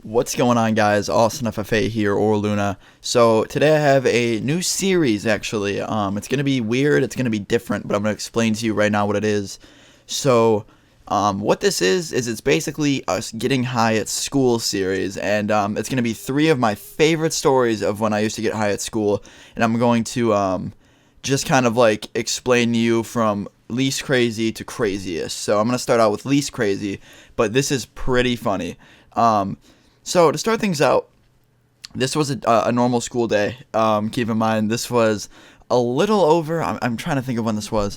What's going on, guys? Austin FFA here, or Luna. So today I have a new series, actually. It's gonna be weird, it's gonna be different, but I'm gonna explain to you right now what it is. So, what this is it's basically us getting high at school series, and it's gonna be three of my favorite stories of when I used to get high at school, and I'm going to just kind of like explain to you from least crazy to craziest. So I'm gonna start out with least crazy, but this is pretty funny. So to start things out, this was a normal school day. Keep in mind, this was a little over, I'm trying to think of when this was,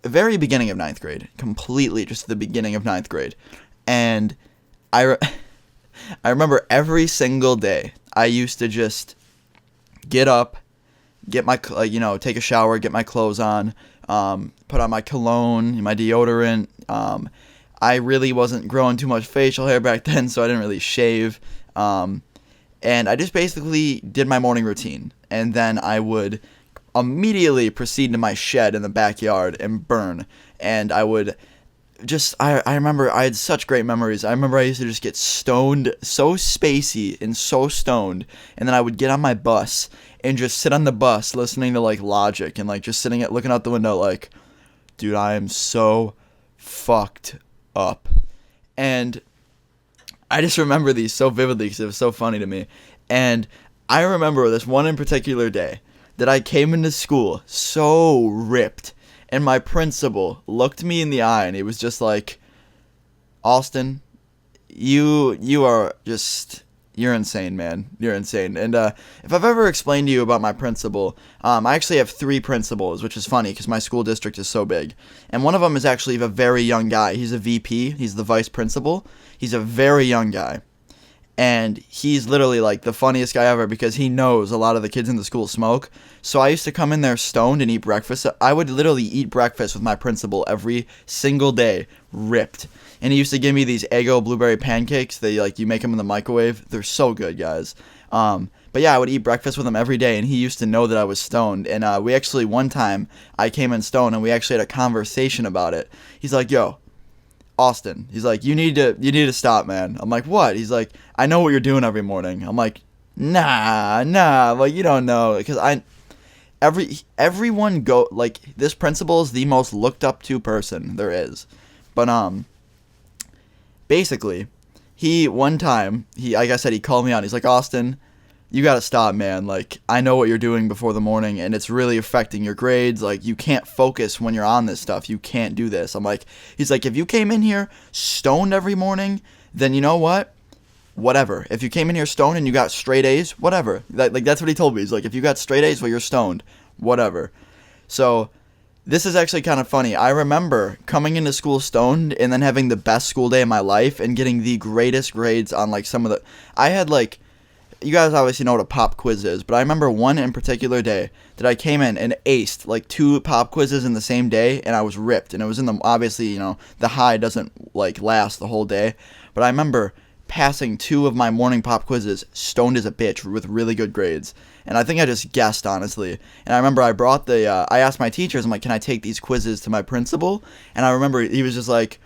very beginning of ninth grade, completely just the beginning of ninth grade. And I remember every single day, I used to just get up, get my, take a shower, get my clothes on, put on my cologne, my deodorant. I really wasn't growing too much facial hair back then, so I didn't really shave. And I just basically did my morning routine. And then I would immediately proceed to my shed in the backyard and burn. And I would just, I remember I had such great memories. I remember I used to just get stoned, so spacey and so stoned. And then I would get on my bus and just sit on the bus listening to like Logic and like just looking out the window like, dude, I am so fucked up. And I just remember these so vividly because it was so funny to me. And I remember this one in particular day that I came into school so ripped, and my principal looked me in the eye and he was just like, Austin, you are just, you're insane, man. You're insane. And if I've ever explained to you about my principal, I actually have three principals, which is funny because my school district is so big. And one of them is actually a very young guy. He's a VP. He's the vice principal. He's a very young guy. And he's literally like the funniest guy ever because he knows a lot of the kids in the school smoke. So I used to come in there stoned and eat breakfast. I would literally eat breakfast with my principal every single day, ripped. And he used to give me these Eggo blueberry pancakes. They you make them in the microwave. They're so good, guys. But yeah, I would eat breakfast with him every day, and he used to know that I was stoned. And we actually, one time, I came in stoned, and we actually had a conversation about it. He's like, yo, Austin. He's like, you need to stop, man. I'm like, what? He's like, I know what you're doing every morning. I'm like, nah, like, you don't know. Because everyone this principal is the most looked up to person there is. But, basically, one time, like I said, he called me out. He's like, Austin, you gotta stop, man. Like, I know what you're doing before the morning, and it's really affecting your grades. Like, you can't focus when you're on this stuff. You can't do this. He's like, if you came in here stoned every morning, then you know what? Whatever. If you came in here stoned and you got straight A's, whatever. That's what he told me. He's like, if you got straight A's while you're stoned, whatever. So, this is actually kind of funny. I remember coming into school stoned and then having the best school day of my life and getting the greatest grades on I had you guys obviously know what a pop quiz is, but I remember one in particular day that I came in and aced two pop quizzes in the same day, and I was ripped. And it was obviously, the high doesn't last the whole day, but I remember passing two of my morning pop quizzes stoned as a bitch with really good grades. And I think I just guessed, honestly. And I remember I brought I asked my teachers, I'm like, can I take these quizzes to my principal? And I remember he was just like,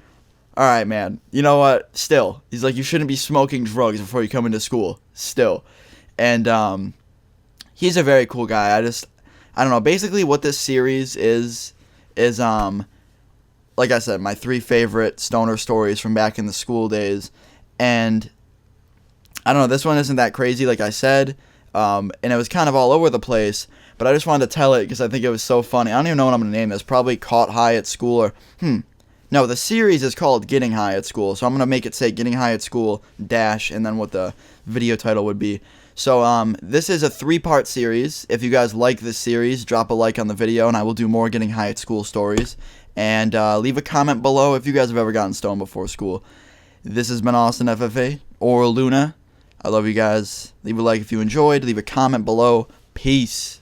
all right, man, you know what? Still. He's like, you shouldn't be smoking drugs before you come into school. Still. And he's a very cool guy. I don't know. Basically, what this series is like I said, my three favorite stoner stories from back in the school days. And I don't know, this one isn't that crazy, like I said. And it was kind of all over the place, but I just wanted to tell it because I think it was so funny. I don't even know what I'm going to name this. Probably Caught High at School or, No, the series is called Getting High at School, so I'm going to make it say Getting High at School, dash, and then what the video title would be. So, this is a 3-part series. If you guys like this series, drop a like on the video, and I will do more Getting High at School stories. And leave a comment below if you guys have ever gotten stoned before school. This has been Austin FFA, or Luna. I love you guys. Leave a like if you enjoyed. Leave a comment below. Peace.